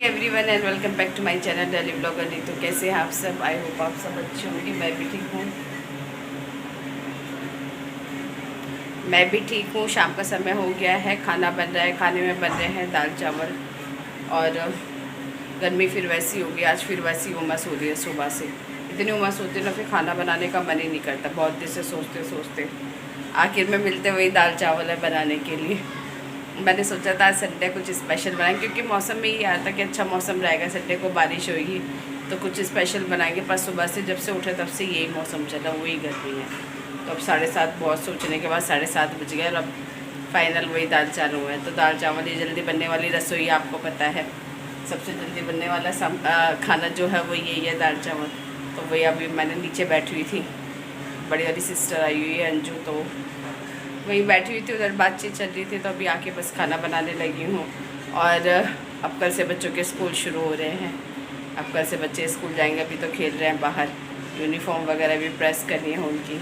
Everyone and welcome back to my channel daily blogger Neetu. कैसे हैं आप सब? आई होप आप सब अच्छे होंगे। मैं भी ठीक हूँ। शाम का समय हो गया है, खाना बन रहा है। खाने में बन रहे हैं दाल चावल और गर्मी फिर वैसी होगी। आज फिर वैसी उमस हो रही है सुबह से। इतनी उमस होती है ना, फिर खाना बनाने का मन ही नहीं करता। बहुत देर से सोचते सोचते आखिर में मिलते वही दाल चावल है बनाने के लिए। मैंने सोचा था आज संडे कुछ स्पेशल बनाएं, क्योंकि मौसम में ही आया था कि अच्छा मौसम रहेगा, संडे को बारिश होगी तो कुछ स्पेशल बनाएंगे। पर सुबह से जब से उठे तब से यही मौसम चला, वही गर्मी है। तो अब 7:30, बहुत सोचने के बाद 7:30 बज गए और अब फाइनल वही दाल चावल हुआ है। तो दाल चावल ये जल्दी बनने वाली रसोई, आपको पता है सबसे जल्दी बनने वाला खाना जो है वो यही है, दाल चावल। तो वही अभी मैंने नीचे बैठी हुई थी, बड़ी वाली सिस्टर आई हुई है अंजू, तो वहीं बैठी हुई थी, उधर बातचीत चल रही थी। तो अभी आके बस खाना बनाने लगी हूँ। और अब कल से बच्चों के स्कूल शुरू हो रहे हैं। अब कल से बच्चे स्कूल जाएंगे, अभी तो खेल रहे हैं बाहर। यूनिफॉर्म वगैरह भी प्रेस करनी है उनकी,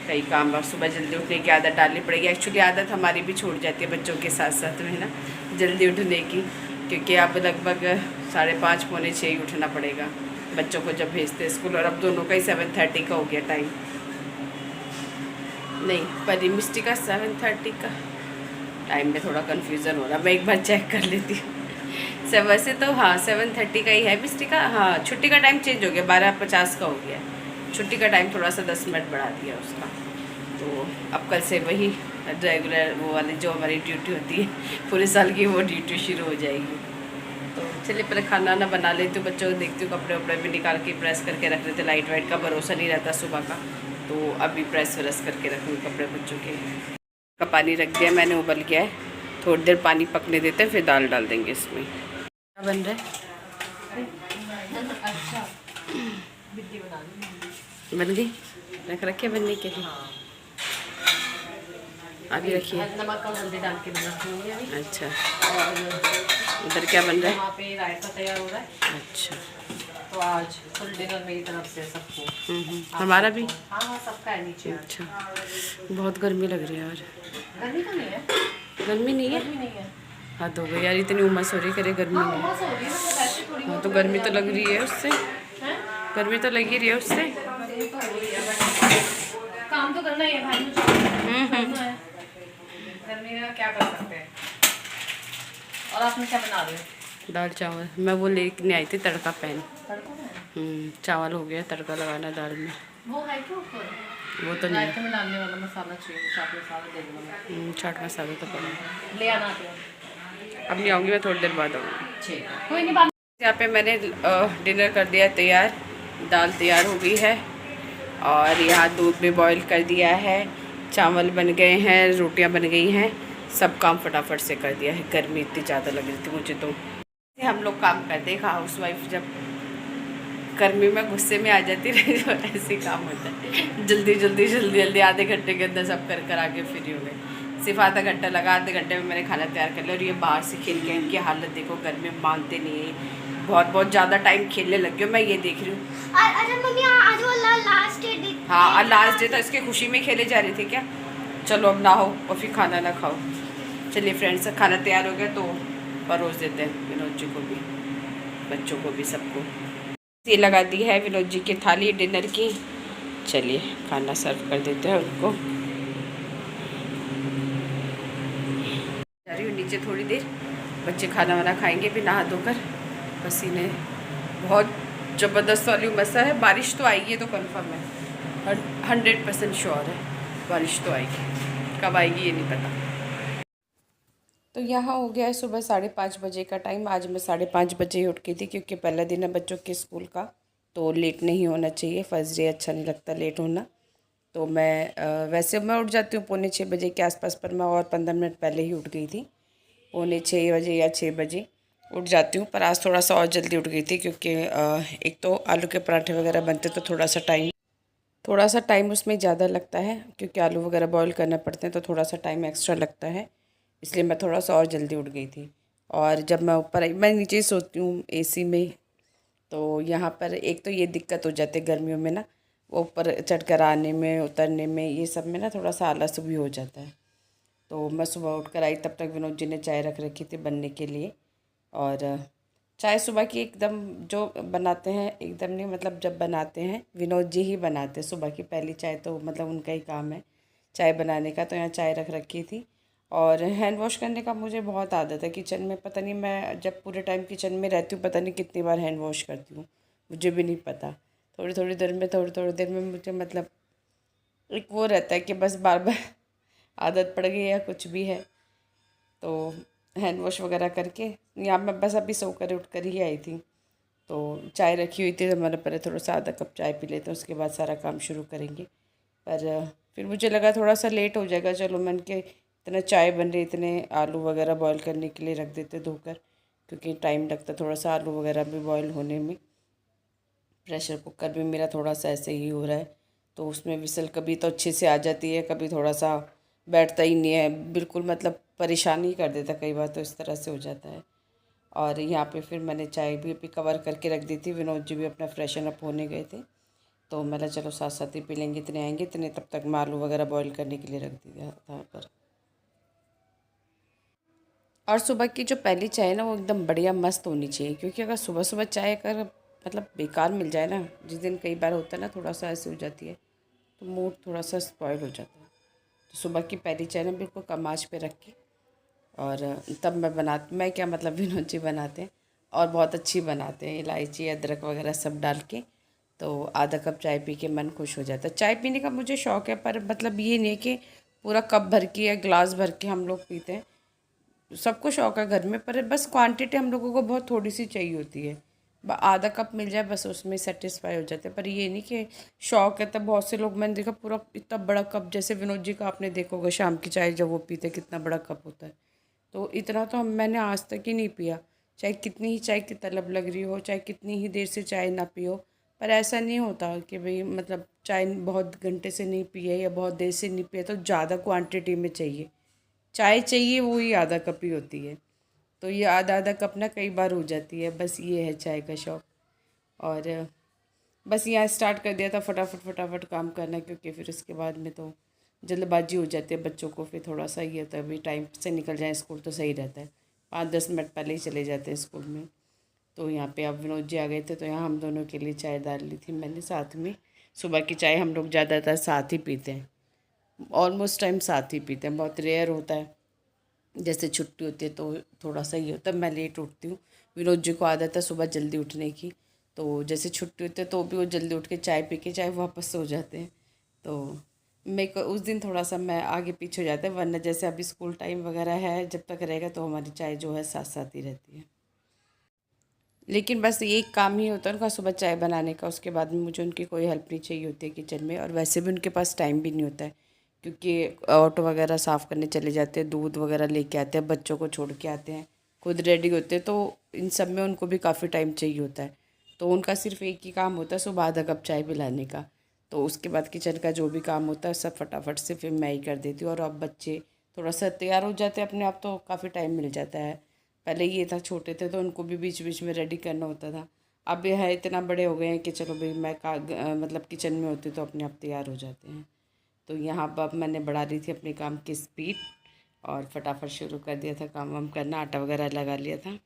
कई काम। और सुबह जल्दी उठने की आदत डालनी पड़ेगी। एक्चुअली आदत हमारी भी छूट जाती है बच्चों के साथ साथ में ना, जल्दी उठने की, क्योंकि अब लगभग 5:30 पौने 6 ही उठना पड़ेगा बच्चों को जब भेजते स्कूल। और अब दोनों का ही 7:30 का हो गया टाइम। नहीं, पर मिस्टी का 7:30 का टाइम में थोड़ा कन्फ्यूज़न हो रहा। मैं एक बार चेक कर लेती हूँ। सब वैसे तो हाँ 7:30 का ही है मिस्टी का। हाँ, छुट्टी का टाइम चेंज हो गया, 12:50 का हो गया। छुट्टी का टाइम थोड़ा सा 10 मिनट बढ़ा दिया उसका। तो अब कल से वही रेगुलर वो वाली जो हमारी ड्यूटी होती है पूरे साल की, वो ड्यूटी शुरू हो जाएगी। तो चलिए पहले खाना ना बना लेती हूँ, बच्चों को देखती हूँ। कपड़े वपड़े भी निकाल के प्रेस करके रख लेते। लाइट वाइट का भरोसा नहीं रहता सुबह का, तो अभी प्रेस व्रेस करके रखूँगी कपड़े बच्चों के। का पानी रख दिया मैंने, उबल गया है। थोड़ी देर पानी पकने देते हैं, फिर दाल डाल देंगे इसमें। क्या बन रहा है? अच्छा, बन गई? रख रखे बनने के लिए? अभी रखिए। नमक और हल्दी डाल के बनाऊंगी अभी। अच्छा, और उधर क्या बन रहा है? वहाँ पे रायता तैयार हो रहा है। अच्छा, तो आज फुल डिनर मेरी तरफ से सबको। हमारा भी। हाँ हाँ, सबका है नीचे। अच्छा, बहुत गर्मी लग रही है यार। गर्मी तो नहीं है। गर्मी नहीं है? गर्मी नहीं है। हाँ तो गई यार, इतनी उमस हो रही, करे गर्मी हाँ, नहीं। उमस हो रही है, मतलब ऐसे थोड़ी हाँ बहुत तो लग गर्मी तो जाती लग रही है उससे। है। गर्मी तो लग ही रही है उससे। गर्मी तो हो रही है, बट काम तो करना ही है भाई, मुझे करना है। गर्मी में क्या कर सकते हैं। और आपने क्या बना रहे हो? दाल चावल मैं वो लेके आई थी, तड़का पैन। तड़का है? चावल हो गया, तड़का लगाना दाल में। वो है क्या ऊपर? वो तो नहीं। रायते में डालने वाला मसाला चाहिए, चाट मसाला दे दूँगा। चाट मसाला तो पड़ा। ले आना आप। अब नहीं आऊँगी, मैं थोड़ी देर बाद आऊँगी। ठीक है, कोई नहीं। यहाँ पे मैंने डिनर कर दिया तैयार। दाल तैयार हो गई है और यहाँ दूध भी बॉईल कर दिया है। चावल बन गए हैं, रोटियाँ बन गई हैं। सब काम फटाफट से कर दिया है। गर्मी इतनी ज़्यादा लग रही थी मुझे तो। हम लोग काम करते हैं हाउस वाइफ, जब गर्मी में गुस्से में आ जाती रही तो ऐसे काम होता है। जल्दी जल्दी जल्दी जल्दी आधे घंटे के अंदर सब कर आके फ्री हो गए। सिर्फ आधा घंटा लगा, आधे घंटे में मैंने खाना तैयार कर लिया। और ये बाहर से खेल के इनकी हालत देखो, गर्मी में मानते नहीं है। बहुत बहुत ज़्यादा टाइम खेलने लग गए। मैं ये देख रही हूँ। अच्छा मम्मी, आज वो लास्ट डे। हाँ, और लास्ट डे तो इसके खुशी में खेले जा रहे थे क्या? चलो अब ना हो और फिर खाना ना खाओ। चलिए फ्रेंड्स, खाना तैयार हो गया तो परोस देते हैं विनोद जी को भी, बच्चों को भी, सबको। ये लगा दी है विनोद जी की थाली डिनर की। चलिए खाना सर्व कर देते हैं उनको। जा रही हूँ नीचे थोड़ी देर, बच्चे खाना वाना खाएंगे भी नहा धोकर। पसीने बहुत ज़बरदस्त वाली उमस है। बारिश तो आएगी, ये तो कन्फर्म है, 100% श्योर है बारिश तो आएगी। कब आएगी ये नहीं पता। तो यहाँ हो गया है सुबह 5:30 बजे का टाइम। आज मैं 5:30 बजे ही उठ गई थी, क्योंकि पहला दिन है बच्चों के स्कूल का, तो लेट नहीं होना चाहिए। फर्स्ट डे अच्छा नहीं लगता लेट होना। तो मैं वैसे मैं उठ जाती हूँ 5:45 के आसपास, पर मैं और 15 मिनट पहले ही उठ गई थी। 5:45 या 6 बजे उठ जाती हूँ। पर आज थोड़ा सा और जल्दी उठ गई थी, क्योंकि एक तो आलू के पराठे वगैरह बनते तो थोड़ा सा टाइम उसमें ज़्यादा लगता है, क्योंकि आलू वगैरह बॉईल करना पड़ते हैं, तो थोड़ा सा टाइम एक्स्ट्रा लगता है। इसलिए मैं थोड़ा सा और जल्दी उठ गई थी। और जब मैं ऊपर आई, मैं नीचे ही सोती हूँ एसी में, तो यहाँ पर एक तो ये दिक्कत हो जाती है गर्मियों में ना, वो ऊपर चढ़ कर आने में, उतरने में, ये सब में ना थोड़ा सा आलस भी हो जाता है। तो मैं सुबह उठ कर आई, तब तक विनोद जी ने चाय रख रखी थी बनने के लिए। और चाय सुबह की एकदम जो बनाते हैं, एकदम नहीं मतलब जब बनाते हैं विनोद जी ही बनाते हैं सुबह की पहली चाय, तो मतलब उनका ही काम है चाय बनाने का। तो यहाँ चाय रख रखी थी और हैंड वॉश करने का मुझे बहुत आदत है किचन में। पता नहीं मैं जब पूरे टाइम किचन में रहती हूँ पता नहीं कितनी बार हैंड वॉश करती हूँ, मुझे भी नहीं पता। थोड़ी थोड़ी देर में मुझे मतलब एक वो रहता है कि बस बार बार आदत पड़ गई या कुछ भी है। तो हैंड वॉश वगैरह करके यहाँ मैं बस अभी सो कर उठ कर ही आई थी, तो चाय रखी हुई थी तो मैंने पहले थोड़ा सा आधा कप चाय पी लेते हैं, उसके बाद सारा काम शुरू करेंगे। पर फिर मुझे लगा थोड़ा सा लेट हो जाएगा, चलो मैंने के इतना चाय बन रही, इतने आलू वगैरह बॉईल करने के लिए रख देते धोकर, क्योंकि टाइम लगता थोड़ा सा आलू वगैरह भी बॉईल होने में। प्रेशर कुकर भी मेरा थोड़ा सा ऐसे ही हो रहा है, तो उसमें विसल कभी तो अच्छे से आ जाती है, कभी थोड़ा सा बैठता ही नहीं है बिल्कुल, मतलब परेशान ही कर देता कई बार, तो इस तरह से हो जाता है। और यहाँ पे फिर मैंने चाय भी अभी कवर करके रख दी थी, विनोद जी भी अपना फ्रेशन अप होने गए थे, तो मैंने चलो साथ साथ ही पी लेंगे, इतने आएंगे इतने तब तक मैं आलू वगैरह बॉईल करने के लिए रख दिया था पर। और सुबह की जो पहली चाय है ना वो एकदम बढ़िया मस्त होनी चाहिए, क्योंकि अगर सुबह सुबह चाय अगर मतलब बेकार मिल जाए ना, जिस दिन कई बार होता है ना थोड़ा सा ऐसे हो जाती है, तो मूड थोड़ा सा स्पॉइल हो जाता है। तो सुबह की पहली चाय ना बिल्कुल कम आँच पे रख के और तब मैं क्या मतलब विनोद जी बनाते हैं और बहुत अच्छी बनाते हैं, इलायची अदरक वगैरह सब डाल के। तो आधा कप चाय पी के मन खुश हो जाता है। चाय पीने का मुझे शौक़ है, पर मतलब ये नहीं कि पूरा कप भर के या ग्लास भर के हम लोग पीते हैं, सबको शौक़ है घर में, पर बस क्वांटिटी हम लोगों को बहुत थोड़ी सी चाहिए होती है। आधा कप मिल जाए बस उसमें सेटिस्फाई हो जाते हैं। पर ये नहीं कि शौक़ है, तब बहुत से लोग मैंने देखा पूरा इतना बड़ा कप, जैसे विनोद जी का आपने देखा होगा शाम की चाय जब वो पीते कितना बड़ा कप होता है, तो इतना तो मैंने आज तक ही नहीं पिया। चाहे कितनी ही चाय की तलब लग रही हो, चाहे कितनी ही देर से चाय ना पियो, पर ऐसा नहीं होता कि भाई मतलब चाय बहुत घंटे से नहीं पिए या बहुत देर से नहीं पिए तो ज़्यादा क्वांटिटी में चाहिए। चाय चाहिए वो ही आधा कप ही होती है, तो ये आधा आधा कप ना कई बार हो जाती है। बस ये है चाय का शौक़। और बस यहाँ स्टार्ट कर दिया था फटाफट काम करना, क्योंकि फिर उसके बाद में तो जल्दबाजी हो जाती है बच्चों को, फिर थोड़ा सा ये होता है अभी टाइम से निकल जाए स्कूल तो सही रहता है, 5-10 मिनट पहले ही चले जाते हैं स्कूल में। तो यहाँ पे अब विनोद जी आ गए थे, तो यहाँ हम दोनों के लिए चाय डाल ली थी मैंने साथ में। सुबह की चाय हम लोग ज़्यादातर साथ ही पीते हैं, ऑलमोस्ट टाइम साथ ही पीते हैं, बहुत रेयर होता है जैसे छुट्टी होती है तो थोड़ा सा ही होता है। मैं लेट उठती हूँ, विनोद जी को आदत है सुबह जल्दी उठने की, तो जैसे छुट्टी होती है तो भी वो जल्दी उठ के चाय पी के चाय वापस सो जाते हैं। तो मेरे को उस दिन थोड़ा सा मैं आगे पीछे हो जाता है, वरना जैसे अभी स्कूल टाइम वगैरह है जब तक रहेगा तो हमारी चाय जो है साथ साथ ही रहती है। लेकिन बस एक काम ही होता है उनका सुबह चाय बनाने का, उसके बाद में मुझे उनकी कोई हेल्प नहीं चाहिए होती है किचन में, और वैसे भी उनके पास टाइम भी नहीं होता है, क्योंकि ऑटो वगैरह साफ़ करने चले जाते हैं, दूध वगैरह लेके आते हैं, बच्चों को छोड़ के आते हैं, खुद रेडी होते हैं, तो इन सब में उनको भी काफ़ी टाइम चाहिए होता है। तो उनका सिर्फ एक ही काम होता है सुबह आधा कप चाय पिलाने का, तो उसके बाद किचन का जो भी काम होता है सब फटाफट से फिर मैं ही कर देती हूँ। और अब बच्चे थोड़ा सा तैयार हो जाते हैं अपने आप, तो काफ़ी टाइम मिल जाता है। पहले ये था छोटे थे तो उनको भी बीच बीच में रेडी करना होता था, अब ये है इतना बड़े हो गए हैं कि चलो भाई मैं मतलब किचन में होती तो अपने आप तैयार हो जाते हैं। तो यहाँ अब मैंने बढ़ा दी थी अपने काम की स्पीड और फटाफट शुरू कर दिया था काम वाम करना, आटा वगैरह लगा लिया था।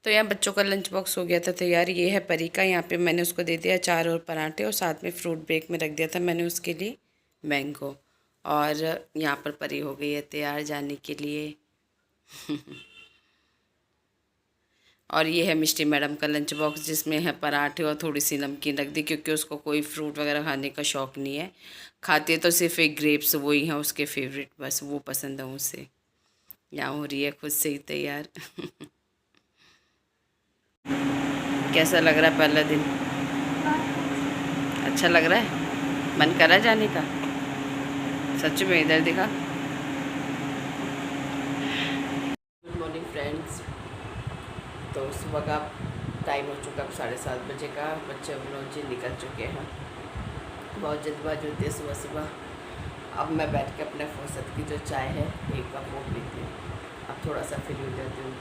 तो यहाँ बच्चों का लंच बॉक्स हो गया था तैयार। ये है परी का, यहाँ पे मैंने उसको दे दिया अचार और पराठे, और साथ में फ्रूट ब्रेक में रख दिया था मैंने उसके लिए मैंगो। और यहाँ पर परी हो गई है तैयार जाने के लिए। और ये है मिष्टी मैडम का लंच बॉक्स, जिसमें है पराठे और थोड़ी सी नमकीन रख दी, क्योंकि उसको कोई फ्रूट वगैरह खाने का शौक़ नहीं है। खाती है तो सिर्फ एक ग्रेप्स, वही हैं उसके फेवरेट, बस वो पसंद है उसे। यहाँ हो रही है खुद से ही तैयार। कैसा लग रहा है पहला दिन? अच्छा लग रहा है? मन कर रहा है जाने का? सच में? इधर दिखा। Good morning friends. तो सुबह का टाइम हो चुका, अब 7:30 बजे का। बच्चे जी निकल चुके हैं। बहुत जल्दबाजी होती है सुबह सुबह। अब मैं बैठ के अपने फुर्सत की जो चाय है 1 कप वो पीती हूँ। अब थोड़ा सा फ्री हो जाती हूँ।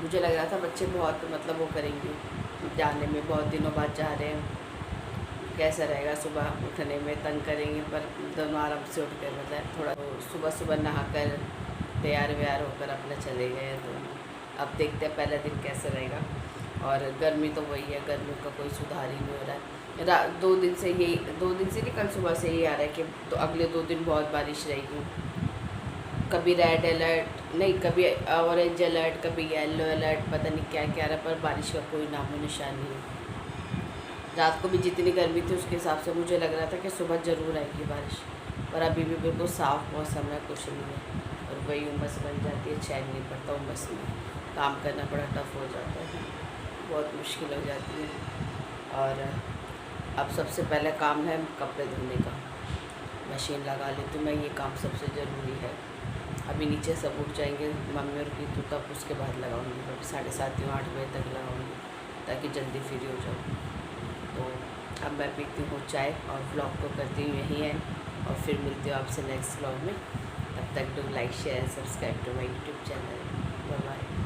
मुझे लग रहा था बच्चे बहुत मतलब वो करेंगे जाने में, बहुत दिनों बाद जा रहे हैं, कैसा रहेगा सुबह उठने में, तंग करेंगे। पर दोनों आराम से उठ कर मतलब थोड़ा सुबह सुबह नहाकर तैयार व्यार होकर अपना चले गए। तो अब देखते हैं पहला दिन कैसा रहेगा। और गर्मी तो वही है, गर्मी का कोई सुधार ही नहीं हो रहा है। 2 दिन से यही, 2 दिन से नहीं, कल सुबह से यही आ रहा है कि तो अगले 2 दिन बहुत बारिश रहेगी। कभी रेड अलर्ट नहीं, कभी ऑरेंज अलर्ट, कभी येलो अलर्ट, पता नहीं क्या क्या रहा, पर बारिश का कोई नामो निशान नहीं है। रात को भी जितनी गर्मी थी उसके हिसाब से मुझे लग रहा था कि सुबह ज़रूर आएगी बारिश, पर अभी भी बिल्कुल साफ़ मौसम है, कुछ नहीं है। और वही उमस बन जाती है, चैन नहीं पड़ता उमस में, काम करना बड़ा टफ हो जाता है, बहुत मुश्किल हो जाती है। और अब सबसे पहले काम है कपड़े धोने का। मशीन लगा लेती हूँ मैं, ये काम सबसे ज़रूरी है। अभी नीचे सब उठ जाएंगे मम्मी और की, तो तब उसके बाद लगाऊंगी। अभी 7:30 या 8 बजे तक लगाऊंगी, ताकि जल्दी फ्री हो जाऊँ। तो अब मैं पीती हूँ चाय और व्लॉग को करती हूँ यहीं है, और फिर मिलती हूँ आपसे नेक्स्ट व्लॉग में। तब तक do like share and subscribe to my YouTube channel. Bye bye.